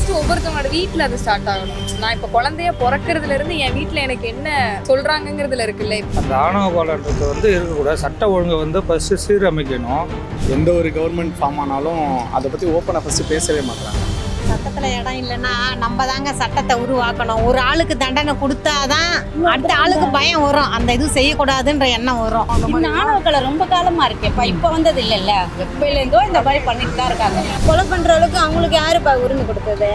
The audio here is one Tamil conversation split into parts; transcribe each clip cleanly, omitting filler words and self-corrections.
ஃபர்ஸ்ட் ஒவ்வொருத்தவங்களோட வீட்டில் அது ஸ்டார்ட் ஆகணும். நான் இப்போ குழந்தைய பிறக்கிறதுல இருந்து என் வீட்டில் எனக்கு என்ன சொல்றாங்கிறதுல இருக்குல்ல. அந்த ஆணவ கொலைன்றது வந்து இருக்கக்கூடாது. சட்ட ஒழுங்கை வந்து ஃபர்ஸ்ட் சீரமைக்கணும். எந்த ஒரு கவர்மெண்ட் ஃபார்ம் ஆனாலும் அதை பற்றி ஓப்பனாக ஃபஸ்ட்டு பேசவே மாட்டாங்க. சட்டத்தில் இடம் இல்லைன்னா நம்ம தாங்க சட்டத்தை உருவாக்கணும். ஒரு ஆளுக்கு தண்டனை கொடுத்தாதான் அடுத்த ஆளுக்கு பயம் வரும், அந்த இது செய்யக்கூடாதுன்ற எண்ணம் வரும். இந்த ஆணவக்களை ரொம்ப காலமா இருக்கேப்பா, இப்போ வந்தது இல்லைல்ல, எப்பயிலேருந்தோ இந்த மாதிரி பண்ணிட்டு தான் இருக்காங்க. கொலை பண்ற அளவுக்கு அவங்களுக்கு யாருப்பா உரிமை கொடுத்தது?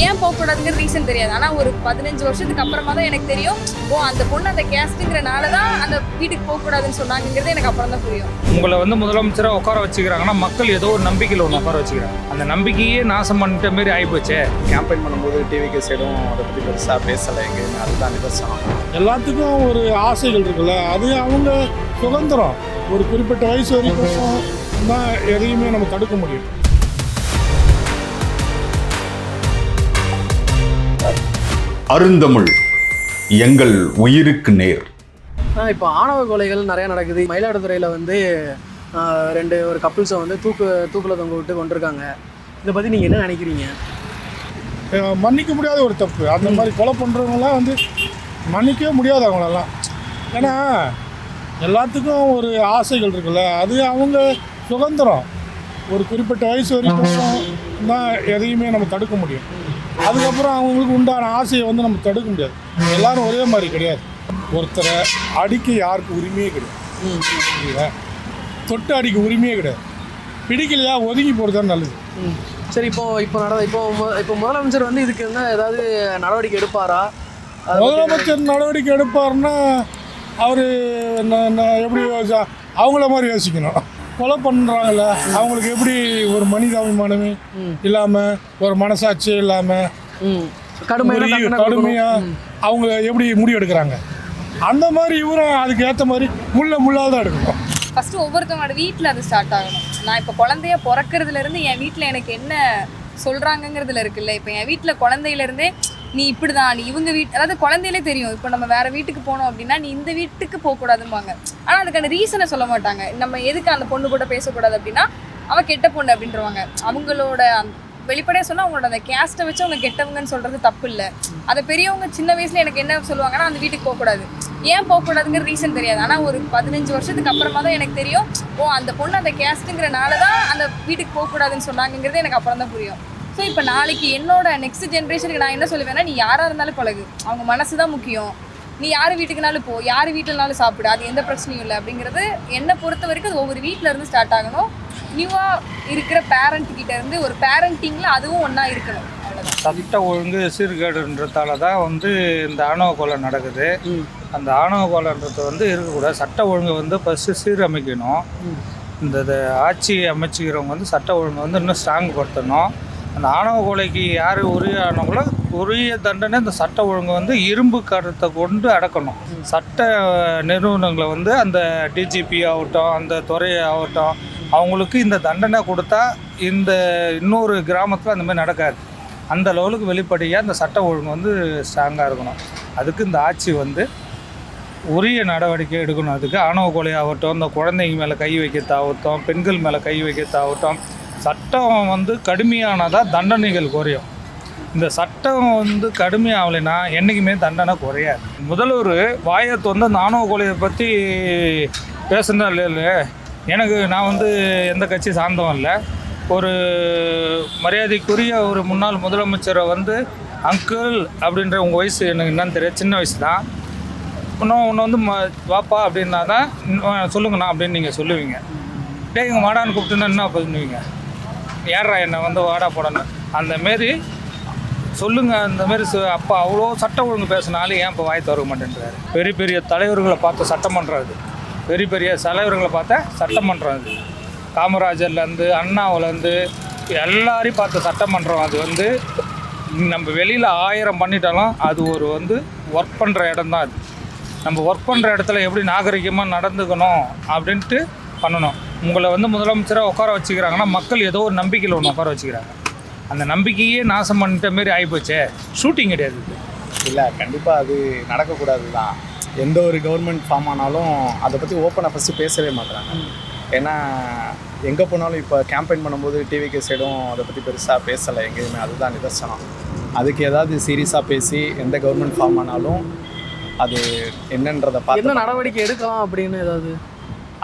ஏன் போகக்கூடாதுங்கிற ரீசன் தெரியாது. ஆனால் ஒரு 15 வருஷத்துக்கு அப்புறமா தான் எனக்கு தெரியும், ஓ அந்த பொண்ணு அந்த கேஸ்ட்டுங்கிறனால தான் அந்த வீட்டுக்கு போகக்கூடாதுன்னு சொன்னாங்கிறது எனக்கு அப்புறம் தான் புரியும். உங்களை வந்து முதலமைச்சராக உட்கார வச்சுக்கிறாங்கன்னா மக்கள் ஏதோ ஒரு நம்பிக்கையில் ஒன்று உட்கார வச்சுக்கிறாங்க. அந்த நம்பிக்கையே நாசம் பண்ணிட்ட மாரி ஆகிப்போச்சே. கேம்பெயின் பண்ணும்போது டிவிக்கு சைடும் அதை பற்றி பெருசாக பேசலை எங்கேயுமே. அதுதான் நிதர்சனம். எல்லாத்துக்கும் ஒரு ஆசைகள் இருக்குல்ல, அது அவங்க சுதந்திரம். ஒரு குறிப்பிட்ட வயசு வரைக்கும் தான் எதையுமே நம்ம தடுக்க முடியும். அருந்தமிழ் எங்கள் உயிருக்கு நேர். இப்போ ஆணவ கொலைகள் நிறையா நடக்குது. மயிலாடுதுறையில் வந்து ஒரு கப்புள்ஸை வந்து தூக்கில் தொங்க விட்டு கொண்டிருக்காங்க. இதை பற்றி நீங்கள் என்ன நினைக்கிறீங்க? மன்னிக்க முடியாத ஒரு தப்பு. அந்த மாதிரி கொலை பண்ணுறவங்களாம் வந்து மன்னிக்கவே முடியாது அவங்களெல்லாம். ஏன்னா எல்லாத்துக்கும் ஒரு ஆசைகள் இருக்குல்ல, அது அவங்க சுதந்திரம். ஒரு குறிப்பிட்ட வயசு வரைக்கும் தான் எதையுமே நம்ம தடுக்க முடியும். அதுக்கப்புறம் அவங்களுக்கு உண்டான ஆசையை வந்து நம்ம தடுக்க முடியாது. எல்லாரும் ஒரே மாதிரி கிடையாது. ஒருத்தரை அடிக்க யாருக்கு உரிமையே கிடையாது. தொட்டு அடிக்க உரிமையே கிடையாது. பிடிக்கலையா ஒதுங்கி போகிறது தான் நல்லது. சரி, இப்போ முதலமைச்சர் வந்து இதுக்கு என்ன ஏதாவது நடவடிக்கை எடுப்பாரா? முதலமைச்சர் நடவடிக்கை எடுப்பாருன்னா அவர் எப்படி அவங்கள மாதிரி யோசிக்கணும். கொலை பண்ணுறாங்கல்ல, அவங்களுக்கு எப்படி ஒரு மனிதாபிமானமே இல்லாமல், ஒரு மனசாட்சியே இல்லாமல் கடுமையாக அவங்க எப்படி முடிவு எடுக்கிறாங்க, அந்த மாதிரி இவரும் அதுக்கு ஏற்ற மாதிரி முள்ளாக தான் எடுக்கணும். ஃபர்ஸ்ட் ஒவ்வொருத்தவங்களோட வீட்டில் அது ஸ்டார்ட் ஆகணும். நான் இப்போ குழந்தைய பிறக்கிறதுல இருந்து என் வீட்டில் எனக்கு என்ன சொல்றாங்கிறதுல இருக்குல்ல. இப்போ என் வீட்டில் குழந்தையிலேருந்தே நீ இப்படி தான், நீ இவங்க வீட்டு, அதாவது குழந்தையிலே தெரியும். இப்போ நம்ம வேற வீட்டுக்கு போனோம் அப்படின்னா நீ இந்த வீட்டுக்கு போகக்கூடாதும்பாங்க. ஆனால் அதுக்கான ரீசனை சொல்ல மாட்டாங்க. நம்ம எதுக்கு அந்த பொண்ணு கூட பேசக்கூடாது அப்படின்னா அவள் கெட்ட பொண்ணு அப்படின்றவாங்க. அவங்களோட வெளிப்படையாக சொன்னால் அவங்களோட அந்த கேஸ்ட்டை வச்சு அவங்க கெட்டவங்கன்னு சொல்கிறது தப்பு இல்லை. அதை பெரியவங்க சின்ன வயசில் எனக்கு என்ன சொல்லுவாங்கன்னா அந்த வீட்டுக்கு போகக்கூடாது. ஏன் போகக்கூடாதுங்கிற ரீசன் தெரியாது. ஆனால் ஒரு 15 வருஷத்துக்கு அப்புறமா தான் எனக்கு தெரியும், ஓ அந்த பொண்ணு அந்த கேஸ்ட்டுங்கிறனால தான் அந்த வீட்டுக்கு போகக்கூடாதுன்னு சொன்னாங்கிறது எனக்கு அப்புறம் தான் புரியும். ஸோ இப்போ நாளைக்கு என்னோட நெக்ஸ்ட் ஜென்ரேஷனுக்கு நான் என்ன சொல்லுவேன்னா, நீ யாராக இருந்தாலும் பழகு, அவங்க மனசு தான் முக்கியம். நீ யார் வீட்டுக்குனாலும் போ, யார் வீட்டிலனாலும் சாப்பிடு, அது எந்த பிரச்சனையும் இல்லை அப்படிங்கிறது என்னை பொறுத்த வரைக்கும் அது ஒவ்வொரு வீட்டில் இருந்து ஸ்டார்ட் ஆகணும். நியூவாக இருக்கிற பேரண்ட்கிட்ட இருந்து ஒரு பேரண்டிங்கில் அதுவும் ஒன்றா இருக்கணும். அவ்வளோதான். சட்ட ஒழுங்கு சீர்கேடுன்றதால தான் வந்து இந்த ஆணவ கொலை நடக்குது. அந்த ஆணவ கொலைன்றது வந்து இருக்கக்கூடாது. சட்ட ஒழுங்கை வந்து ஃபஸ்ட்டு சீரமைக்கணும். இந்த ஆட்சி அமைச்சுக்கிறவங்க வந்து சட்ட ஒழுங்கை வந்து இன்னும் ஸ்ட்ராங் படுத்தணும். அந்த ஆணவ கொலைக்கு யார் உரியானவங்களோ உரிய தண்டனை இந்த சட்ட ஒழுங்கை வந்து இரும்பு கருத்தை கொண்டு அடக்கணும். சட்ட நிறுவனங்களை வந்து அந்த டிஜிபி ஆகட்டும், அந்த துறை ஆகட்டும், அவங்களுக்கு இந்த தண்டனை கொடுத்தா இந்த இன்னொரு கிராமத்தில் அந்த மாதிரி நடக்காது. அந்த லெவலுக்கு வெளிப்படையாக இந்த சட்ட ஒழுங்கு வந்து ஸ்ட்ராங்காக இருக்கணும். அதுக்கு இந்த ஆட்சி வந்து உரிய நடவடிக்கை எடுக்கணும். அதுக்கு ஆணவ கொலை ஆகட்டும், இந்த குழந்தைங்க மேலே கை வைக்கிறதாகட்டும், பெண்கள் மேலே கை வைக்கிறதாகட்டும், சட்டம் வந்து கடுமையானதாக தண்டனைகள் குறையும். இந்த சட்டம் வந்து கடுமையாகலைன்னா என்றைக்குமே தண்டனை குறையாது. முதல்வர் வாயை வந்து இந்த ஆணவ கொலையை பற்றி பேசுனா இல்லை, எனக்கு நான் வந்து எந்த கட்சி சார்ந்தவன் இல்லை. ஒரு மரியாதைக்குரிய ஒரு முன்னாள் முதலமைச்சரை வந்து அங்கிள் அப்படின்ற உங்கள் வயசு எனக்கு என்னன்னு தெரியாது, சின்ன வயசு தான். உன்னை வந்து வாப்பா அப்படின்னா தான் சொல்லுங்கண்ணா அப்படின்னு நீங்கள் சொல்லுவீங்க. டே இங்கே வாடான்னு கூப்பிட்டுன்னா என்ன பண்ணுவீங்க? ஏறா என்னை வந்து வாடா போடணும் அந்தமாரி சொல்லுங்கள். அந்தமாரி அப்போ அவ்வளோ சட்ட ஒழுங்கு பேசினாலும் ஏன் இப்போ வாய் திறக்க மாட்டேன்றாரு? பெரிய பெரிய தலைவர்களை பார்த்து சட்டமன்றம் இது, பெரிய பெரிய தலைவர்களை பார்த்தா சட்டமன்றம் இது. காமராஜர்லேருந்து அண்ணாவிலேருந்து எல்லாரையும் பார்த்த சட்டமன்றம். அது வந்து நம்ம வெளியில் 1000 பண்ணிட்டாலும் அது ஒரு வந்து ஒர்க் பண்ணுற இடம் தான். அது நம்ம ஒர்க் பண்ணுற இடத்துல எப்படி நாகரிகமாக நடந்துக்கணும் அப்படின்ட்டு பண்ணணும். உங்களை வந்து முதலமைச்சராக உட்கார வச்சுக்கிறாங்கன்னா மக்கள் ஏதோ ஒரு நம்பிக்கையில் ஒன்று உட்கார வச்சுக்கிறாங்க. அந்த நம்பிக்கையே நாசம் பண்ணிட்ட மாரி ஆகிப்போச்சே. ஷூட்டிங் கிடையாது இல்லை, கண்டிப்பாக அது நடக்கக்கூடாது தான். எந்த ஒரு கவர்மெண்ட் ஃபார்ம் ஆனாலும் அதை பற்றி ஓப்பனாக ஃபஸ்ட்டு பேசவே மாட்டாங்க. ஏன்னா எங்கே போனாலும் இப்போ கேம்பெயின் பண்ணும்போது டிவிக்கு சைடும் அதை பற்றி பெருசாக பேசலை எங்கேயுமே. அதுதான் நிதர்சனம். அதுக்கு ஏதாவது சீரியஸாக பேசி எந்த கவர்மெண்ட் ஃபார்ம் ஆனாலும் அது என்னன்றதை என்ன பார்த்து நடவடிக்கை எடுக்கலாம் அப்படின்னு ஏதாவது?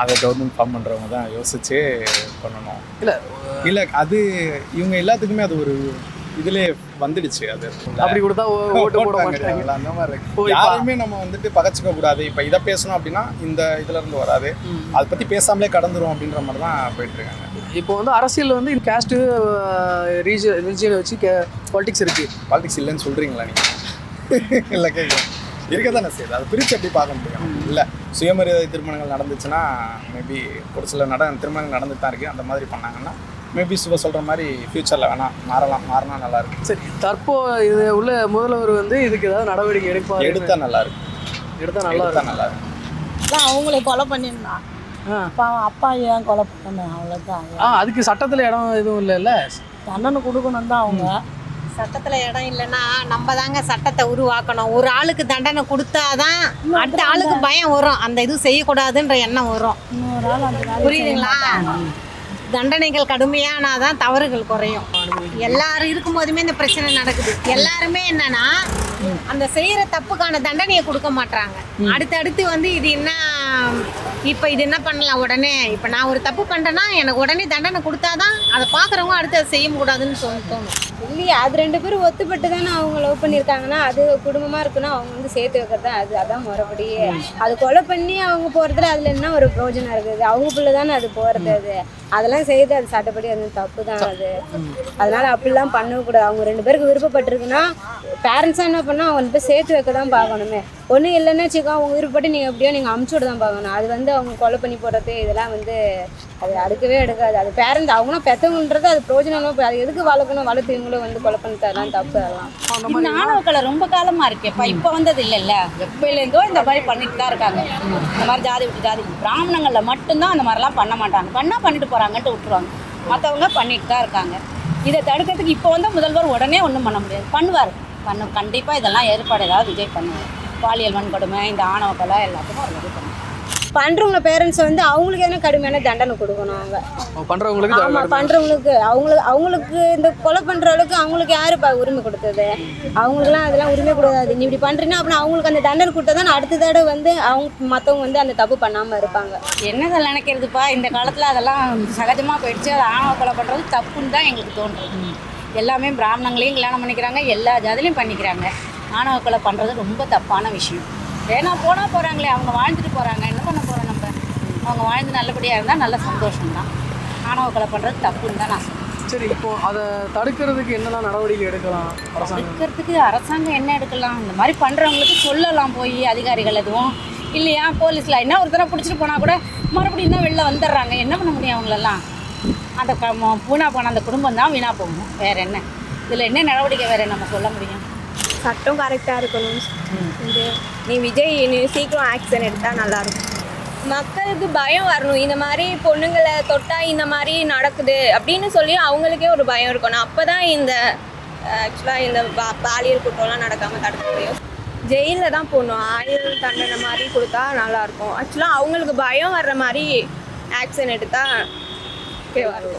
அதை கவர்மெண்ட் ஃபார்ம் பண்ணுறவங்க தான் யோசிச்சு பண்ணணும். இல்லை இல்லை அது இவங்க எல்லாத்துக்குமே அது ஒரு இதுலேயே வந்துடுச்சு. அது அப்படி கொடுத்தா ஓட்டு போட மாட்டாங்க. அந்த மாதிரி இருக்கு. யாருமே நம்ம வந்துட்டு பகச்சிக்க கூடாது. இப்போ இதை பேசணும் அப்படின்னா இந்த இதுல இருந்து வராது, அதை பற்றி பேசாமலே கடந்துரும் அப்படின்ற மாதிரி தான் போயிட்டு இருக்காங்க. இப்போ வந்து அரசியல் வந்து கேஸ்ட்டு ரிலிஜியனை வச்சு பாலிடிக்ஸ் இருக்குது. பாலிடிக்ஸ் இல்லைன்னு சொல்கிறீங்களா நீங்கள்? இல்லை கேட்குறேன். இருக்க தானே செய்யுது. அதை பிரித்து எப்படி பார்க்க முடியும்? இல்லை சுயமரியாதை திருமணங்கள் நடந்துச்சுன்னா மேபி ஒரு சில திருமணங்கள் நடந்துட்டு தான் இருக்குது. அந்த மாதிரி பண்ணாங்கன்னா மேபி சொல்கிற மாதிரி ஃப்யூச்சரில் வேணால் மாறினா நல்லாயிருக்கும். சரி, இது உள்ள முதல்வர் வந்து இதுக்கு ஏதாவது நடவடிக்கை எடுத்தால் நல்லாயிருக்கும். நல்லாயிருக்கும். அவங்களே கொலை பண்ணிருந்தான். அப்பா ஏன் கொலை பண்ண அவ்வளோதான். அதுக்கு சட்டத்தில் இடம் எதுவும் இல்லைல்ல? தண்டனை கொடுக்கணும் தான் அவங்க. சட்டத்தில் இடம் இல்லைன்னா நம்ம தாங்க சட்டத்தை உருவாக்கணும். ஒரு ஆளுக்கு தண்டனை கொடுத்தாதான் அடுத்த ஆளுக்கு பயம் வரும், அந்த இது செய்யக்கூடாதுன்ற எண்ணம் வரும். புரியுதுங்களா? தண்டனைகள் கடுமையானாதான் தவறுகள் குறையும். எல்லாரும் இருக்கும்போதுமே இந்த பிரச்சனை நடக்குது. எல்லாருமே என்னன்னா அந்த செய்யற தப்புக்கான தண்டனையை கொடுக்க மாட்டாங்க. அடுத்தடுத்து வந்து இது என்ன, இப்போ இது என்ன பண்ணலாம் உடனே, இப்போ நான் ஒரு தப்பு பண்ணுறேன்னா எனக்கு உடனே தண்டனை கொடுத்தாதான் அதை பார்க்குறவங்க அடுத்து அதை செய்யக்கூடாதுன்னு தோணும். இல்லையா, அது 2 பேரும் ஒத்துப்பட்டு தானே அவங்க லவ் பண்ணியிருக்காங்கன்னா அது குடும்பமாக இருக்குன்னா அவங்க வந்து சேர்த்து வைக்கிறது தான் அதான் முறைப்படியே. அது கொலை பண்ணி அவங்க போகிறதுல அதில் என்ன ஒரு பிரயோஜனம் இருக்குது? அவங்க பிள்ளை தானே அது போகிறது. அதெல்லாம் செய்து அது சட்டப்படி அது தப்பு தான் அது. அதனால அப்படிலாம் பண்ணக்கூடாது. அவங்க 2 பேருக்கு விருப்பப்பட்டிருக்குன்னா பேரண்ட்ஸாக என்ன பண்ணால் அவங்க போய் சேர்த்து வைக்க தான் பார்க்கணுமே. ஒன்றும் இல்லைன்னா வச்சுக்கோ, அவங்க விருப்பப்பட்டு நீங்கள் எப்படியோ நீங்கள் அமுச்சு விட தான் பார்க்கணும். அது வந்து அவங்க கொலை பண்ணி போடுறது இதெல்லாம் வந்து அது அடுக்கவே எடுக்காது. அது பேரண்ட்ஸ் அவங்களும் பெற்றவங்கன்றது அது பிரயோஜனம். அது எதுக்கு வளர்த்து இவங்களும் வந்து கொலை பண்ணி தரலாம், தப்பு அதெல்லாம். இந்த ஆணவ கொலை ரொம்ப காலமா இருக்கேப்பா, இப்போ வந்தது இல்லைல்ல. எப்பயிலேருந்தோ இந்த மாதிரி பண்ணிட்டு தான் இருக்காங்க. இந்த மாதிரி ஜாதி விட்டு ஜாதி, பிராமணங்களில் மட்டும்தான் அந்த மாதிரிலாம் பண்ண மாட்டாங்க. பண்ணிட்டு போறாங்கன்ட்டு விட்டுருவாங்க. மற்றவங்க பண்ணிட்டு தான் இருக்காங்க. இதை தடுக்கிறதுக்கு இப்போ வந்து முதல்வர் உடனே ஒன்றும் பண்ண முடியாது. கண்டிப்பாக இதெல்லாம் ஏற்பாடு ஏதாவது விஜய் பண்ணுவார். பாலியல் வன்கொடுமை, இந்த ஆணவ கொலை எல்லாத்துக்கும் ஒரு வழி பண்ணுவாங்க. பண்ணுறவங்க பேரண்ட்ஸ் வந்து அவங்களுக்கு எதனா கடுமையான தண்டனை கொடுக்கணும். அவங்க பண்ணுறவங்களுக்கு ஆமாம், பண்ணுறவங்களுக்கு அவங்களுக்கு இந்த கொலை பண்ணுற அளவுக்கு அவங்களுக்கு யாருப்பா உரிமை கொடுத்தது? அவங்களுக்குலாம் அதெல்லாம் உரிமை கூடாது. நீ இப்படி பண்ணுறீங்கன்னா அப்படின்னா அவங்களுக்கு அந்த தண்டனை கொடுத்தா தான் அடுத்த தடவை வந்து அவங்க மற்றவங்க வந்து அந்த தப்பு பண்ணாமல் இருப்பாங்க. என்னதை நினைக்கிறதுப்பா, இந்த காலத்தில் அதெல்லாம் சகஜமாக போயிடுச்சு. அது ஆணவ கொலை பண்ணுறது தப்புன்னு தான் எங்களுக்கு தோன்றுது. எல்லாமே பிராமணங்களையும் கல்யாணம் பண்ணிக்கிறாங்க, எல்லா ஜாதிலையும் பண்ணிக்கிறாங்க. ஆணவ கொலை பண்ணுறது ரொம்ப தப்பான விஷயம். ஏன்னா போகிறாங்களே, அவங்க வாழ்ந்துட்டு போகிறாங்க, என்ன பண்ண போகிறோம் நம்ம? அவங்க வாழ்ந்து நல்லபடியாக இருந்தால் நல்ல சந்தோஷம்தான். ஆணவ கொலை பண்ணுறது தப்புன்னு தான் நான் சொல்லுவேன். சரி, இப்போ அதை தடுக்கிறதுக்கு என்னெல்லாம் நடவடிக்கை எடுக்கலாம்? தடுக்கிறதுக்கு அரசாங்கம் என்ன எடுக்கலாம்? இந்த மாதிரி பண்ணுறவங்களுக்கு சொல்லலாம், போய் அதிகாரிகள் எதுவும் இல்லையா, போலீஸில் என்ன ஒருத்தரை பிடிச்சிட்டு போனால் கூட மறுபடியும் தான் வெளில வந்துடுறாங்க. என்ன பண்ண முடியும் அவங்களெல்லாம்? அந்த வீணாக போன அந்த குடும்பம் தான் வீணாக போகணும். வேறு என்ன இதில் என்ன நடவடிக்கை வேறு நம்ம சொல்ல முடியும்? சட்டம் கரெக்டாக இருக்கணும். நீ விஜய் சீக்கிரம் ஆக்ஷன் எடுத்தால் நல்லாயிருக்கும். மக்களுக்கு பயம் வரணும். இந்த மாதிரி பொண்ணுங்களை தொட்டால் இந்த மாதிரி நடக்குது அப்படின்னு சொல்லி அவங்களுக்கே ஒரு பயம் இருக்கணும். அப்போ தான் இந்த ஆக்சுவலாக இந்த பாலியல் குற்றம்லாம் நடக்காமல் தடுக்க முடியும். ஜெயிலில் தான் போகணும். ஆயுள் தண்டனை மாதிரி கொடுத்தா நல்லாயிருக்கும். ஆக்சுவலாக அவங்களுக்கு பயம் வர்ற மாதிரி ஆக்ஷன் எடுத்தால் ஓகேவா இருக்கும்.